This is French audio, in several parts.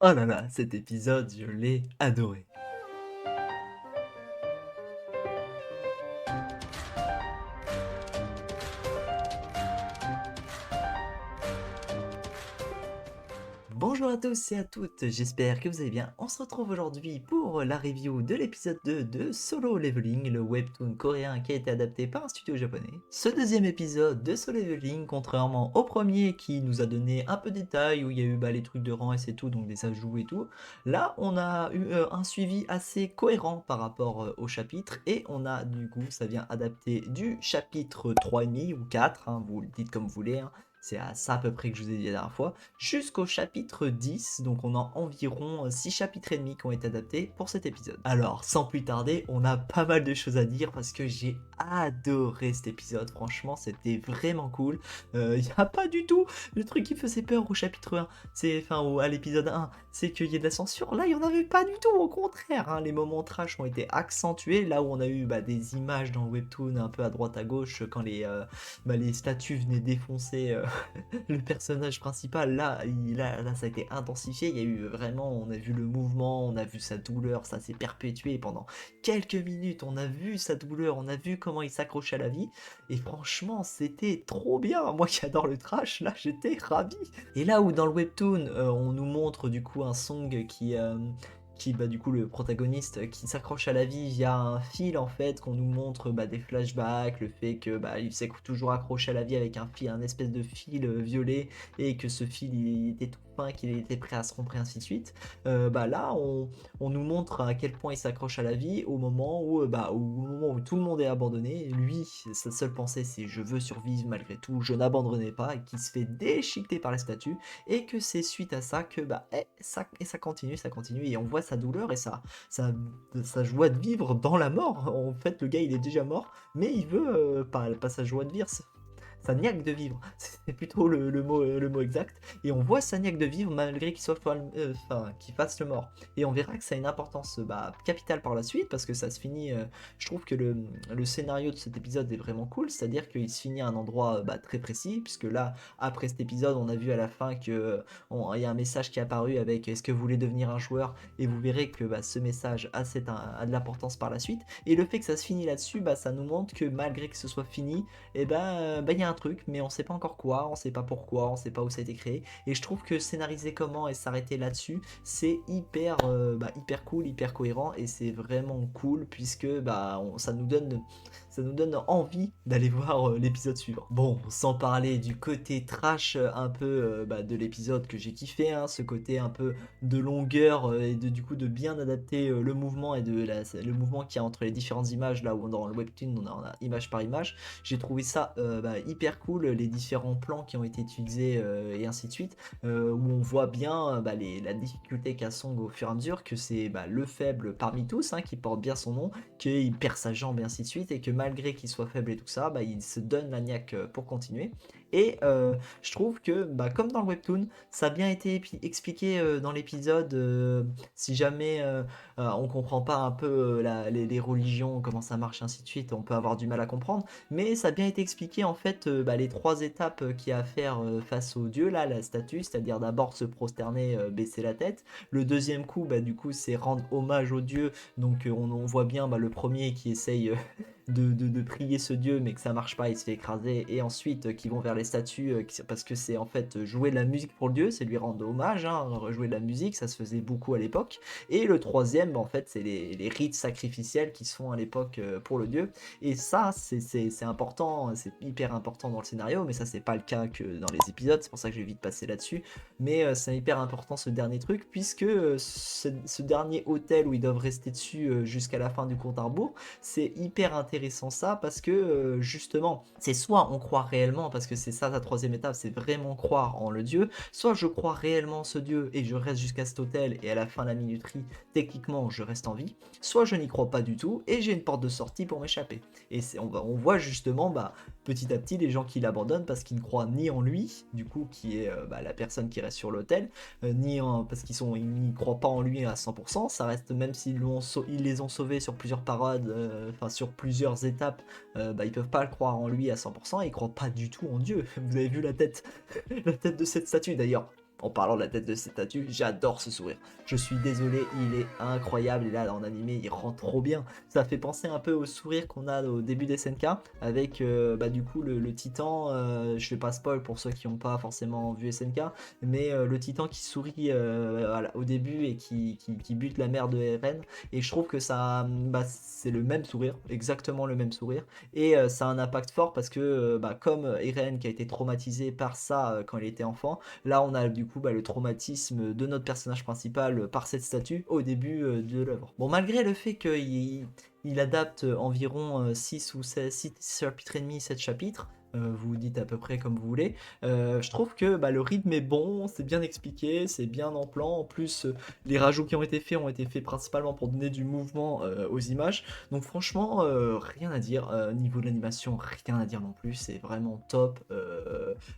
Oh là là, cet épisode, je l'ai adoré. Bonjour à tous et à toutes, j'espère que vous allez bien. On se retrouve aujourd'hui pour la review de l'épisode 2 de Solo Leveling, le webtoon coréen qui a été adapté par un studio japonais. Ce deuxième épisode de Solo Leveling, contrairement au premier qui nous a donné un peu de détails, où il y a eu les trucs de rang et c'est tout, donc des ajouts et tout, là on a eu un suivi assez cohérent par rapport au chapitre, et on a du coup, ça vient adapter du chapitre 3,5 ou 4, hein, vous le dites comme vous voulez, hein, c'est à ça à peu près que je vous ai dit la dernière fois, jusqu'au chapitre 10, donc on a environ 6 chapitres et demi qui ont été adaptés pour cet épisode. Alors, sans plus tarder, on a pas mal de choses à dire parce que j'ai adoré cet épisode, franchement c'était vraiment cool. Il n'y a pas du tout le truc qui faisait peur au chapitre 1, à l'épisode 1, c'est qu'il y ait de la censure. Là, il n'y en avait pas du tout, au contraire, hein. Les moments trash ont été accentués, là où on a eu des images dans le webtoon un peu à droite à gauche quand les statues venaient défoncer le personnage principal. Là, ça a été intensifié. Il y a eu vraiment, on a vu le mouvement, on a vu sa douleur, ça s'est perpétué pendant quelques minutes. On a vu sa douleur, on a vu comment il s'accroche à la vie. Et franchement, c'était trop bien. Moi qui adore le trash, là, j'étais ravi. Et là où dans le webtoon, on nous montre du coup un Song du coup le protagoniste qui s'accroche à la vie via un fil en fait, qu'on nous montre des flashbacks, le fait que il s'est toujours accroché à la vie avec un fil, un espèce de fil violet, et que ce fil il était tout fin, qu'il était prêt à se rompre et ainsi de suite. Là on nous montre à quel point il s'accroche à la vie au moment où tout le monde est abandonné. Lui, sa seule pensée c'est je veux survivre malgré tout, je n'abandonnerai pas, et qui se fait déchiqueter par les statues, et que c'est suite à ça que ça continue, ça continue, et on voit sa douleur et sa, sa joie de vivre dans la mort. En fait, le gars il est déjà mort, mais il veut pas sa joie de vivre, sa niaque de vivre, c'est plutôt le mot exact. Et on voit sa niaque de vivre malgré qu'il soit qu'il fasse le mort. Et on verra que ça a une importance capitale par la suite, parce que ça se finit. Je trouve que le scénario de cet épisode est vraiment cool, c'est-à-dire qu'il se finit à un endroit très précis, puisque là, après cet épisode, on a vu à la fin que il y a un message qui est apparu avec est-ce que vous voulez devenir un joueur, et vous verrez que ce message a de l'importance par la suite. Et le fait que ça se finit là-dessus, ça nous montre que malgré que ce soit fini, il y a un truc, mais on sait pas encore quoi, on sait pas pourquoi, on sait pas où ça a été créé. Et je trouve que scénariser comment et s'arrêter là-dessus, c'est hyper cool, hyper cohérent, et c'est vraiment cool puisque ça nous donne envie d'aller voir l'épisode suivant. Bon, sans parler du côté trash un peu de l'épisode que j'ai kiffé, hein, ce côté un peu de longueur et du coup de bien adapter le mouvement et le mouvement qu'il y a entre les différentes images, là où dans le webtoon on a image par image. J'ai trouvé ça hyper cool, les différents plans qui ont été utilisés et ainsi de suite, où on voit bien la difficulté qu'a Song au fur et à mesure, que c'est le faible parmi tous, hein, qui porte bien son nom, qu'il perd sa jambe et ainsi de suite, et que malgré qu'il soit faible et tout ça, il se donne la niaque pour continuer. Et je trouve que, comme dans le webtoon, ça a bien été expliqué dans l'épisode. Si jamais on comprend pas un peu les religions, comment ça marche, ainsi de suite, on peut avoir du mal à comprendre. Mais ça a bien été expliqué en fait, les trois étapes qu'il y a à faire face au dieu, là, la statue, c'est-à-dire d'abord se prosterner, baisser la tête. Le deuxième coup, du coup, c'est rendre hommage au dieu. Donc on voit bien le premier qui essaye de prier ce dieu, mais que ça marche pas, il se fait écraser. Et ensuite, qui vont vers les statues, parce que c'est en fait jouer de la musique pour le dieu, c'est lui rendre hommage, hein, jouer de la musique, ça se faisait beaucoup à l'époque. Et le troisième, en fait, c'est les rites sacrificiels qui se font à l'époque pour le dieu. Et ça, c'est important, c'est hyper important dans le scénario, mais ça, c'est pas le cas que dans les épisodes, c'est pour ça que je vais vite passer là-dessus. Mais c'est hyper important ce dernier truc, puisque ce dernier hôtel où ils doivent rester dessus jusqu'à la fin du compte à rebours, c'est hyper intéressant ça, parce que justement, c'est soit on croit réellement, parce que c'est ça la troisième étape, c'est vraiment croire en le dieu, soit je crois réellement en ce dieu et je reste jusqu'à cet hôtel, et à la fin de la minuterie, techniquement, je reste en vie, soit je n'y crois pas du tout et j'ai une porte de sortie pour m'échapper. Et on voit justement petit à petit les gens qui l'abandonnent parce qu'ils ne croient ni en lui, du coup qui est la personne qui reste sur l'hôtel, parce ils n'y croient pas en lui à 100%, ça reste, même ils les ont sauvés sur plusieurs parades, sur plusieurs étapes, ils peuvent pas le croire en lui à 100%, et ils croient pas du tout en Dieu. Vous avez vu la tête, la tête de cette statue d'ailleurs. en parlant de la tête de cette statue, j'adore ce sourire. Je suis désolé, il est incroyable et là en animé il rend trop bien. Ça fait penser un peu au sourire qu'on a au début des SNK avec du coup le titan, je vais pas spoil pour ceux qui n'ont pas forcément vu SNK, mais le titan qui sourit au début et qui bute la mère de Eren, et je trouve que ça c'est le même sourire, exactement le même sourire, et ça a un impact fort parce que comme Eren qui a été traumatisé par ça quand il était enfant, là on a du coup le traumatisme de notre personnage principal par cette statue au début de l'œuvre. Bon, malgré le fait qu'il adapte environ 6 ou 16, 6 chapitres et demi, 7 chapitres, vous dites à peu près comme vous voulez. Je trouve que le rythme est bon, c'est bien expliqué, c'est bien en plan. En plus, les rajouts qui ont été faits principalement pour donner du mouvement aux images. Donc franchement, rien à dire. Niveau de l'animation, rien à dire non plus. C'est vraiment top.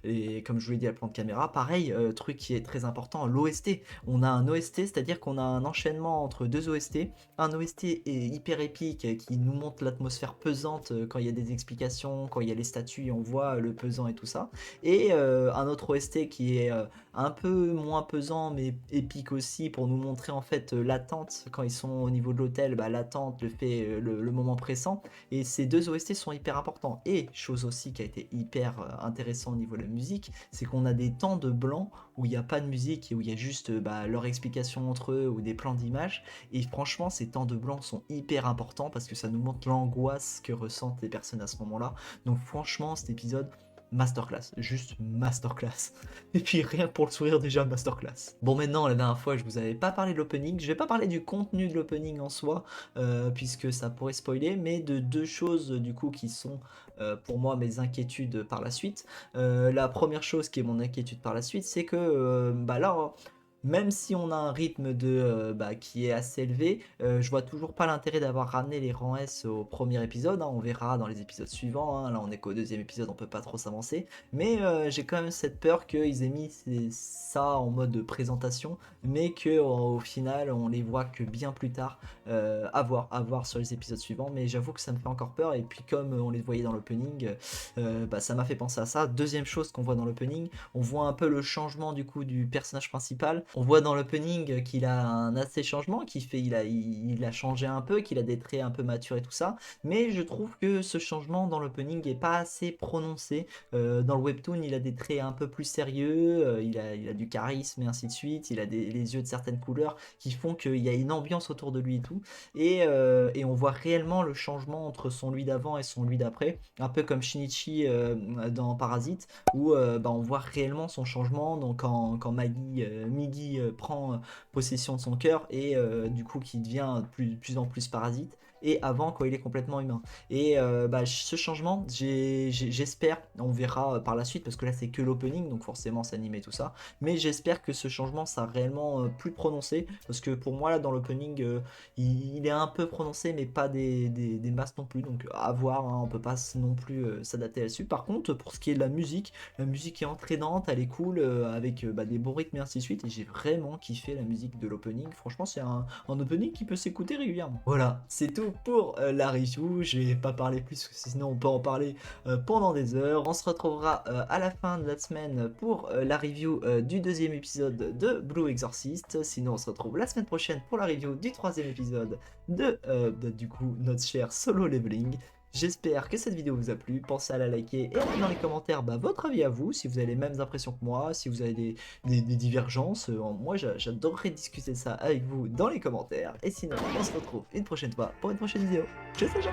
Et comme je vous l'ai dit, à plan de caméra, pareil, truc qui est très important, l'OST. On a un OST, c'est-à-dire qu'on a un enchaînement entre deux OST. Un OST est hyper épique qui nous montre l'atmosphère pesante quand il y a des explications, quand il y a les statues, on voit le pesant et tout ça. Et un autre OST qui est un peu moins pesant mais épique aussi pour nous montrer en fait l'attente quand ils sont au niveau de l'hôtel, l'attente, le moment pressant. Et ces deux OST sont hyper importants. Et chose aussi qui a été hyper intéressant au niveau de la musique, c'est qu'on a des temps de blanc où il n'y a pas de musique et où il y a juste leur explication entre eux ou des plans d'image. Et franchement, ces temps de blanc sont hyper importants parce que ça nous montre l'angoisse que ressentent les personnes à ce moment-là. Donc franchement, cet épisode, masterclass, juste masterclass. Et puis rien que pour le sourire déjà, masterclass. Bon, maintenant, la dernière fois je vous avais pas parlé de l'opening, je vais pas parler du contenu de l'opening en soi, puisque ça pourrait spoiler, mais de deux choses du coup qui sont pour moi mes inquiétudes par la suite. La première chose qui est mon inquiétude par la suite, c'est que là, même si on a un rythme qui est assez élevé, je vois toujours pas l'intérêt d'avoir ramené les rangs S au premier épisode, hein, on verra dans les épisodes suivants, hein, là on est qu'au deuxième épisode, on peut pas trop s'avancer, mais j'ai quand même cette peur qu'ils aient mis ça en mode présentation, mais que au final on les voit que bien plus tard, à voir sur les épisodes suivants, mais j'avoue que ça me fait encore peur, et puis comme on les voyait dans l'opening, ça m'a fait penser à ça. Deuxième chose qu'on voit dans l'opening, on voit un peu le changement du coup du personnage principal. On voit dans l'opening qu'il a un assez changement, il a changé un peu, qu'il a des traits un peu matures et tout ça, mais je trouve que ce changement dans l'opening est pas assez prononcé. Dans le webtoon, il a des traits un peu plus sérieux, il a du charisme et ainsi de suite, il a les yeux de certaines couleurs qui font qu'il y a une ambiance autour de lui et tout, et on voit réellement le changement entre son lui d'avant et son lui d'après, un peu comme Shinichi dans Parasite, où on voit réellement son changement. Donc quand Migi prend possession de son cœur et du coup qui devient de plus en plus parasite, et avant quand il est complètement humain. Et ce changement, j'espère, on verra par la suite parce que là c'est que l'opening, donc forcément c'est animé tout ça, mais j'espère que ce changement sera réellement plus prononcé, parce que pour moi là dans l'opening il est un peu prononcé mais pas des masses non plus, donc à voir, hein, on peut pas non plus s'adapter là-dessus. Par contre pour ce qui est de la musique est entraînante, elle est cool, avec des bons rythmes et ainsi de suite, et j'ai vraiment kiffé la musique de l'opening. Franchement c'est un opening qui peut s'écouter régulièrement. Voilà, c'est tout pour la review, je vais pas parler plus parce que sinon on peut en parler pendant des heures. On se retrouvera à la fin de la semaine pour la review du deuxième épisode de Blue Exorcist. Sinon on se retrouve la semaine prochaine pour la review du troisième épisode du coup notre cher Solo Leveling. J'espère que cette vidéo vous a plu, pensez à la liker et à mettre dans les commentaires votre avis à vous, si vous avez les mêmes impressions que moi, si vous avez des divergences. Moi j'adorerais discuter de ça avec vous dans les commentaires. Et sinon on se retrouve une prochaine fois pour une prochaine vidéo. Ciao ciao.